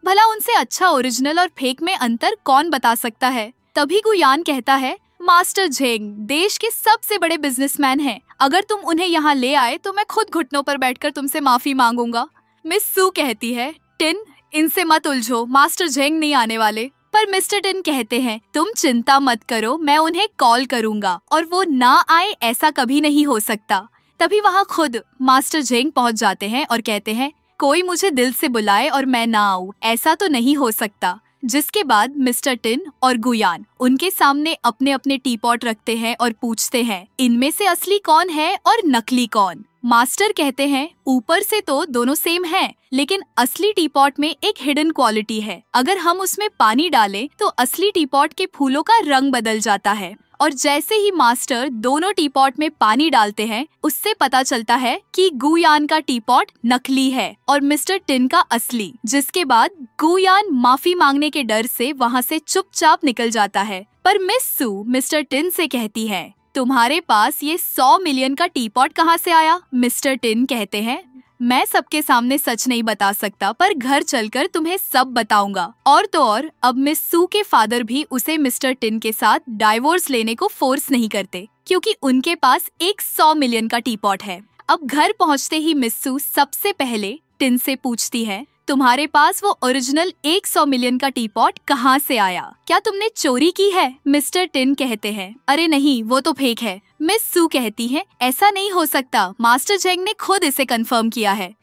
भला उनसे अच्छा ओरिजिनल और फेक में अंतर कौन बता सकता है। तभी गुयान कहता है, मास्टर जेंग देश के सबसे बड़े बिजनेसमैन हैं, अगर तुम उन्हें यहाँ ले आए तो मैं खुद घुटनों पर बैठकर तुमसे माफी मांगूंगा। मिस सू कहती है, टिन इनसे मत उलझो, मास्टर जेंग नहीं आने वाले। पर मिस्टर टिन कहते हैं, तुम चिंता मत करो, मैं उन्हें कॉल करूंगा और वो ना आए ऐसा कभी नहीं हो सकता। तभी वहाँ खुद मास्टर जेंग पहुँच जाते हैं और कहते हैं, कोई मुझे दिल से बुलाए और मैं ना आऊँ, ऐसा तो नहीं हो सकता। जिसके बाद मिस्टर टिन और गुयान उनके सामने अपने अपने टीपॉट रखते हैं और पूछते हैं, इनमें से असली कौन है और नकली कौन? मास्टर कहते हैं, ऊपर से तो दोनों सेम हैं, लेकिन असली टीपॉट में एक हिडन क्वालिटी है। अगर हम उसमें पानी डालें तो असली टीपॉट के फूलों का रंग बदल जाता है और जैसे ही मास्टर दोनों टीपॉट में पानी डालते हैं, उससे पता चलता है कि गुयान का टीपॉट नकली है और मिस्टर टिन का असली। जिसके बाद गुयान माफी मांगने के डर से वहाँ से चुपचाप निकल जाता है। पर मिस सू मिस्टर टिन से कहती है, तुम्हारे पास ये 100 मिलियन का टीपॉट कहाँ से आया? मिस्टर टिन कहते हैं, मैं सबके सामने सच नहीं बता सकता, पर घर चलकर तुम्हें सब बताऊंगा। और तो और अब मिस सू के फादर भी उसे मिस्टर टिन के साथ डाइवोर्स लेने को फोर्स नहीं करते, क्योंकि उनके पास एक 100 मिलियन का टीपॉट है। अब घर पहुंचते ही मिस सू सबसे पहले टिन से पूछती है, तुम्हारे पास वो ओरिजिनल 100 मिलियन का टीपॉट कहाँ से आया? क्या तुमने चोरी की है? मिस्टर टिन कहते हैं, अरे नहीं, वो तो फेक है। मिस सू कहती है, ऐसा नहीं हो सकता, मास्टर जेंग ने खुद इसे कंफर्म किया है।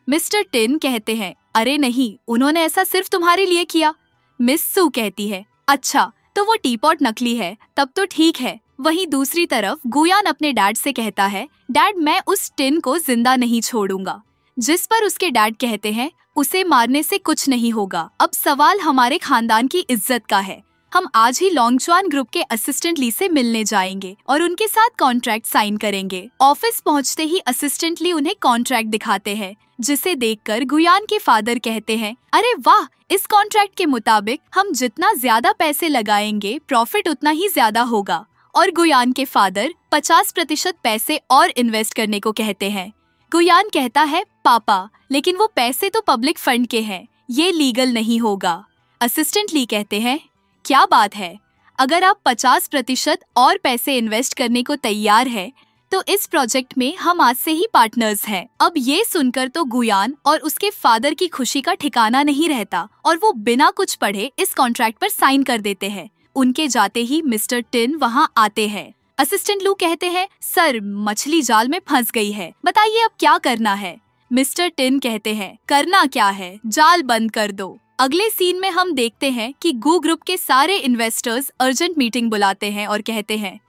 मिस्टर टिन कहते हैं, अरे नहीं, उन्होंने ऐसा सिर्फ तुम्हारे लिए किया। मिस सू कहती है, अच्छा तो वो टीपॉट नकली है, तब तो ठीक है। वहीं दूसरी तरफ गुयान अपने डैड से कहता है, डैड मैं उस टिन को जिंदा नहीं छोड़ूंगा। जिस पर उसके डैड कहते हैं, उसे मारने से कुछ नहीं होगा, अब सवाल हमारे खानदान की इज्जत का है। हम आज ही लॉन्गचुआन ग्रुप के असिस्टेंट ली से मिलने जाएंगे और उनके साथ कॉन्ट्रैक्ट साइन करेंगे। ऑफिस पहुंचते ही असिस्टेंट ली उन्हें कॉन्ट्रैक्ट दिखाते हैं, जिसे देखकर गुयान के फादर कहते हैं, अरे वाह, इस कॉन्ट्रैक्ट के मुताबिक हम जितना ज्यादा पैसे लगाएंगे प्रॉफिट उतना ही ज्यादा होगा। और गुयान के फादर 50% पैसे और इन्वेस्ट करने को कहते हैं। गुयान कहता है, पापा लेकिन वो पैसे तो पब्लिक फंड के हैं, ये लीगल नहीं होगा। असिस्टेंट ली कहते हैं, क्या बात है, अगर आप 50% और पैसे इन्वेस्ट करने को तैयार है तो इस प्रोजेक्ट में हम आज से ही पार्टनर्स हैं। अब ये सुनकर तो गुयान और उसके फादर की खुशी का ठिकाना नहीं रहता और वो बिना कुछ पढ़े इस कॉन्ट्रैक्ट पर साइन कर देते हैं। उनके जाते ही मिस्टर टिन वहाँ आते हैं। असिस्टेंट लू कहते हैं, सर मछली जाल में फंस गई है, बताइए अब क्या करना है। मिस्टर टिन कहते हैं, करना क्या है, जाल बंद कर दो। अगले सीन में हम देखते हैं कि गू ग्रुप के सारे इन्वेस्टर्स अर्जेंट मीटिंग बुलाते हैं और कहते हैं,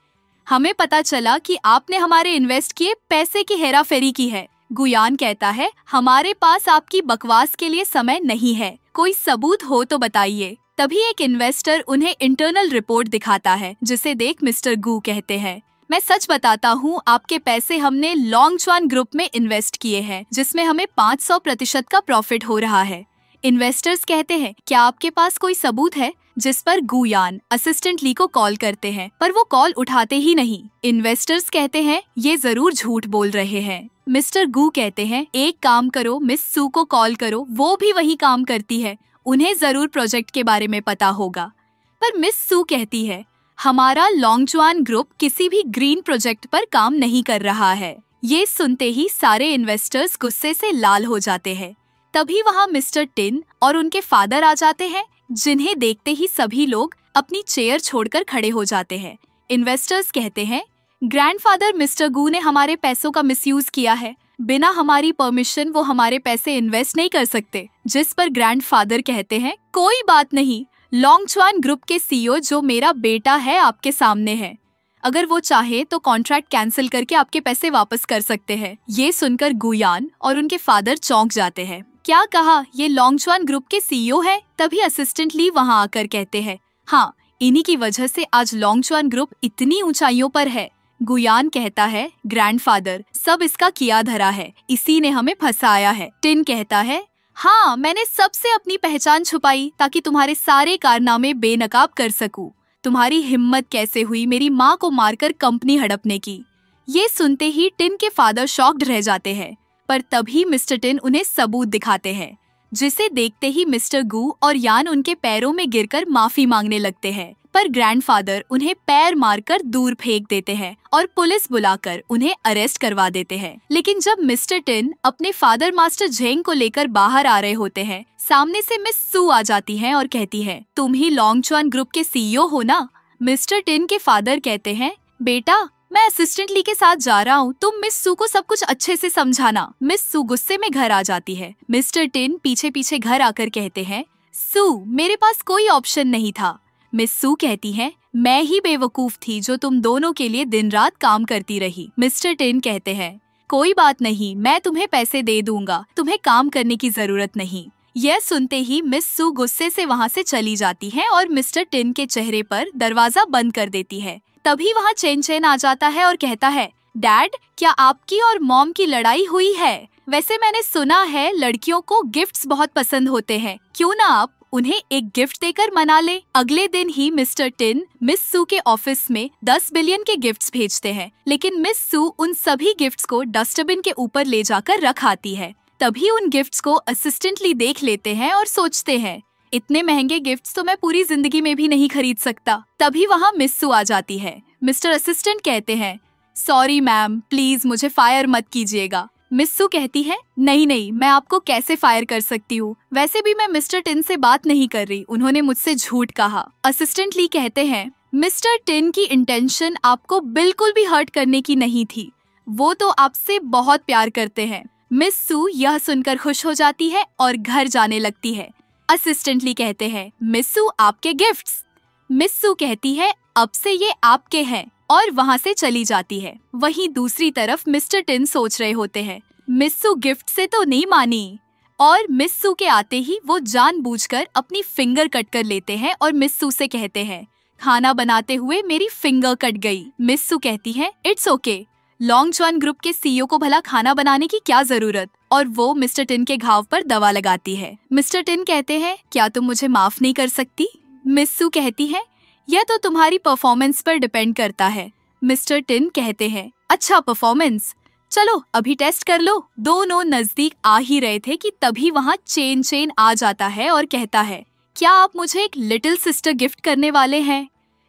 हमें पता चला कि आपने हमारे इन्वेस्ट किए पैसे की हेराफेरी की है। गुयान कहता है, हमारे पास आपकी बकवास के लिए समय नहीं है, कोई सबूत हो तो बताइए। तभी एक इन्वेस्टर उन्हें इंटरनल रिपोर्ट दिखाता है, जिसे देख मिस्टर गू कहते हैं, मैं सच बताता हूँ, आपके पैसे हमने लॉन्गचुआन ग्रुप में इन्वेस्ट किए हैं, जिसमें हमें 500% का प्रॉफिट हो रहा है। इन्वेस्टर्स कहते हैं, क्या आपके पास कोई सबूत है? जिस पर गुयान असिस्टेंट ली को कॉल करते हैं, पर वो कॉल उठाते ही नहीं। इन्वेस्टर्स कहते हैं, ये जरूर झूठ बोल रहे हैं। मिस्टर गू कहते हैं, एक काम करो, मिस सू को कॉल करो, वो भी वही काम करती है, उन्हें जरूर प्रोजेक्ट के बारे में पता होगा। पर मिस सू कहती है, हमारा लॉन्गचुआन ग्रुप किसी भी ग्रीन प्रोजेक्ट पर काम नहीं कर रहा है। ये सुनते ही सारे इन्वेस्टर्स गुस्से से लाल हो जाते हैं। तभी वहाँ मिस्टर टिन और उनके फादर आ जाते हैं, जिन्हें देखते ही सभी लोग अपनी चेयर छोड़कर खड़े हो जाते हैं। इन्वेस्टर्स कहते हैं, ग्रैंडफादर मिस्टर गू ने हमारे पैसों का मिसयूज किया है, बिना हमारी परमिशन वो हमारे पैसे इन्वेस्ट नहीं कर सकते। जिस पर ग्रैंडफादर कहते हैं, कोई बात नहीं, लॉन्गचुआन ग्रुप के सीईओ जो मेरा बेटा है आपके सामने है, अगर वो चाहे तो कॉन्ट्रैक्ट कैंसिल करके आपके पैसे वापस कर सकते हैं। ये सुनकर गुयान और उनके फादर चौंक जाते हैं। क्या कहा, ये लॉन्गचुआन ग्रुप के सीईओ है? तभी असिस्टेंट ली वहाँ आकर कहते हैं, हाँ, इन्हीं की वजह से आज लॉन्गचुआन ग्रुप इतनी ऊंचाइयों पर है। गुयान कहता है, ग्रैंडफादर, सब इसका किया धरा है, इसी ने हमें फंसाया है। टिन कहता है, हाँ, मैंने सबसे अपनी पहचान छुपाई ताकि तुम्हारे सारे कारनामे बेनकाब कर सकूं। तुम्हारी हिम्मत कैसे हुई मेरी माँ को मारकर कंपनी हड़पने की। ये सुनते ही टिन के फादर शॉक्ड रह जाते हैं, पर तभी मिस्टर टिन उन्हें सबूत दिखाते हैं, जिसे देखते ही मिस्टर गू और यान उनके पैरों में गिरकर माफी मांगने लगते हैं। पर ग्रैंडफादर उन्हें पैर मारकर दूर फेंक देते हैं और पुलिस बुलाकर उन्हें अरेस्ट करवा देते हैं। लेकिन जब मिस्टर टिन अपने फादर मास्टर झेंग को लेकर बाहर आ रहे होते हैं, सामने से मिस सू आ जाती हैं और कहती है, तुम ही लॉन्गचुआन ग्रुप के सीईओ हो ना? मिस्टर टिन के फादर कहते हैं, बेटा, मैं असिस्टेंट ली के साथ जा रहा हूँ, तुम मिस सू को सब कुछ अच्छे से समझाना। मिस सू गुस्से में घर आ जाती है। मिस्टर टिन पीछे पीछे घर आकर कहते हैं, सू, मेरे पास कोई ऑप्शन नहीं था। मिस सू कहती है, मैं ही बेवकूफ थी जो तुम दोनों के लिए दिन रात काम करती रही। मिस्टर टिन कहते हैं, कोई बात नहीं, मैं तुम्हें पैसे दे दूंगा, तुम्हें काम करने की जरूरत नहीं। यह सुनते ही मिस सू गुस्से से वहाँ से चली जाती है और मिस्टर टिन के चेहरे पर दरवाजा बंद कर देती है। तभी वहाँ चेन चेन आ जाता है और कहता है, डैड, क्या आपकी और मॉम की लड़ाई हुई है? वैसे मैंने सुना है लड़कियों को गिफ्ट्स बहुत पसंद होते हैं, क्यों ना आप उन्हें एक गिफ्ट देकर मना ले। अगले दिन ही मिस्टर टिन मिस सू के ऑफिस में 10 बिलियन के गिफ्ट्स भेजते हैं, लेकिन मिस सू उन सभी गिफ्ट्स को डस्टबिन के ऊपर ले जाकर रख आती है। तभी उन गिफ्ट्स को असिस्टेंटली देख लेते हैं और सोचते हैं, इतने महंगे गिफ्ट्स तो मैं पूरी जिंदगी में भी नहीं खरीद सकता। तभी वहाँ मिस सू आ जाती है। मिस्टर असिस्टेंट कहते हैं, सॉरी मैम, प्लीज मुझे फायर मत कीजिएगा। मिस सू कहती है, नहीं नहीं, मैं आपको कैसे फायर कर सकती हूँ, वैसे भी मैं मिस्टर टिन से बात नहीं कर रही, उन्होंने मुझसे झूठ कहा। असिस्टेंट ली कहते हैं, मिस्टर टिन की इंटेंशन आपको बिल्कुल भी हर्ट करने की नहीं थी, वो तो आपसे बहुत प्यार करते हैं। मिस सू यह सुनकर खुश हो जाती है और घर जाने लगती है। असिस्टेंट ली कहते हैं, मिस सू, आपके गिफ्ट्स। मिस सू कहती है, अब से ये आपके हैं, और वहाँ से चली जाती है। वहीं दूसरी तरफ मिस्टर टिन सोच रहे होते हैं, मिस सू गिफ्ट से तो नहीं मानी, और मिस सू के आते ही वो जानबूझकर अपनी फिंगर कट कर लेते हैं और मिस सू से कहते हैं, खाना बनाते हुए मेरी फिंगर कट गई। मिस सू कहती है, इट्स ओके, लॉन्गचुआन ग्रुप के सीईओ को भला खाना बनाने की क्या जरूरत, और वो मिस्टर टिन के घाव पर दवा लगाती है। मिस्टर टिन कहते हैं, क्या तुम मुझे माफ नहीं कर सकती? मिस सू कहती है, यह तो तुम्हारी परफॉर्मेंस पर डिपेंड करता है। मिस्टर टिन कहते हैं, अच्छा परफॉर्मेंस, चलो अभी टेस्ट कर लो। दोनों नजदीक आ ही रहे थे कि तभी वहाँ चेन चेन आ जाता है और कहता है, क्या आप मुझे एक लिटिल सिस्टर गिफ्ट करने वाले हैं?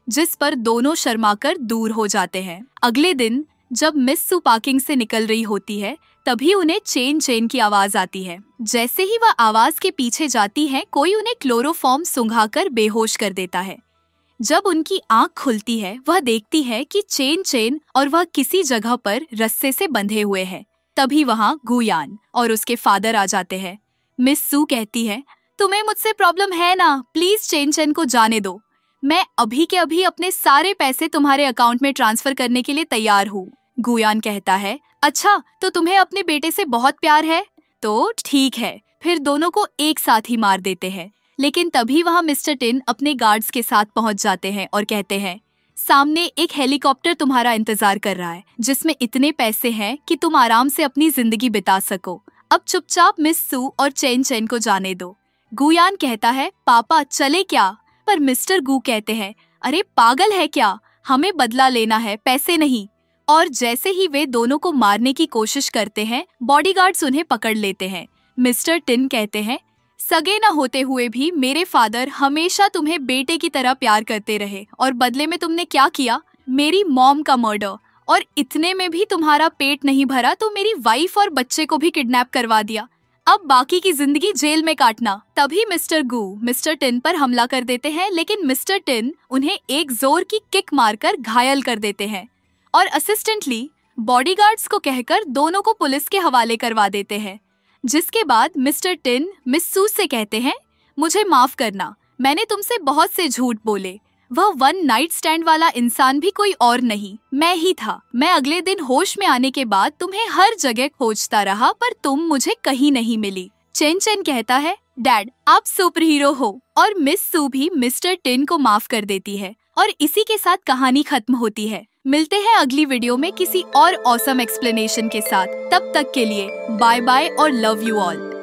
जिस पर दोनों शर्माकर दूर हो जाते हैं। अगले दिन जब मिस सू पार्किंग से निकल रही होती है तभी उन्हें चेन चेन की आवाज आती है। जैसे ही वह आवाज के पीछे जाती है कोई उन्हें क्लोरोफॉर्म सुंघाकर बेहोश कर देता है। जब उनकी आंख खुलती है वह देखती है कि चेन चेन और वह किसी जगह पर रस्से से बंधे हुए हैं। तभी वहाँ गुयान और उसके फादर आ जाते हैं। मिस सू कहती है, तुम्हें मुझसे प्रॉब्लम है ना, प्लीज चेन चेन को जाने दो। मैं अभी के अभी अपने सारे पैसे तुम्हारे अकाउंट में ट्रांसफर करने के लिए तैयार हूँ। गुयान कहता है, अच्छा तो तुम्हें अपने बेटे से बहुत प्यार है, तो ठीक है, फिर दोनों को एक साथ ही मार देते हैं। लेकिन तभी वहाँ मिस्टर टिन अपने गार्ड्स के साथ पहुंच जाते हैं और कहते हैं, सामने एक हेलीकॉप्टर तुम्हारा इंतजार कर रहा है जिसमें इतने पैसे हैं कि तुम आराम से अपनी जिंदगी बिता सको। अब चुपचाप मिस सू और चेन चेन को जाने दो। गुयान कहता है, पापा चले क्या? पर मिस्टर गू कहते हैं, अरे पागल है क्या, हमें बदला लेना है, पैसे नहीं। और जैसे ही वे दोनों को मारने की कोशिश करते हैं बॉडीगार्ड्स उन्हें पकड़ लेते हैं। मिस्टर टिन कहते हैं, सगे न होते हुए भी मेरे फादर हमेशा तुम्हें बेटे की तरह प्यार करते रहे और बदले में तुमने क्या किया? मेरी मॉम का मर्डर, और इतने में भी तुम्हारा पेट नहीं भरा तो मेरी वाइफ और बच्चे को भी किडनैप करवा दिया। अब बाकी की जिंदगी जेल में काटना। तभी मिस्टर गू मिस्टर टिन पर हमला कर देते हैं, लेकिन मिस्टर टिन उन्हें एक जोर की किक मारकर घायल कर देते हैं और असिस्टेंटली बॉडीगार्ड्स को कहकर दोनों को पुलिस के हवाले करवा देते हैं। जिसके बाद मिस्टर टिन मिस सू से कहते हैं, मुझे माफ करना, मैंने तुमसे बहुत से झूठ बोले। वह वन नाइट स्टैंड वाला इंसान भी कोई और नहीं, मैं ही था। मैं अगले दिन होश में आने के बाद तुम्हें हर जगह खोजता रहा पर तुम मुझे कहीं नहीं मिली। चेन चेन कहता है, डैड आप सुपर हीरो हो। और मिस सू भी मिस्टर टिन को माफ कर देती है और इसी के साथ कहानी खत्म होती है। मिलते हैं अगली वीडियो में किसी और ऑसम एक्सप्लेनेशन के साथ। तब तक के लिए बाय बाय और लव यू ऑल।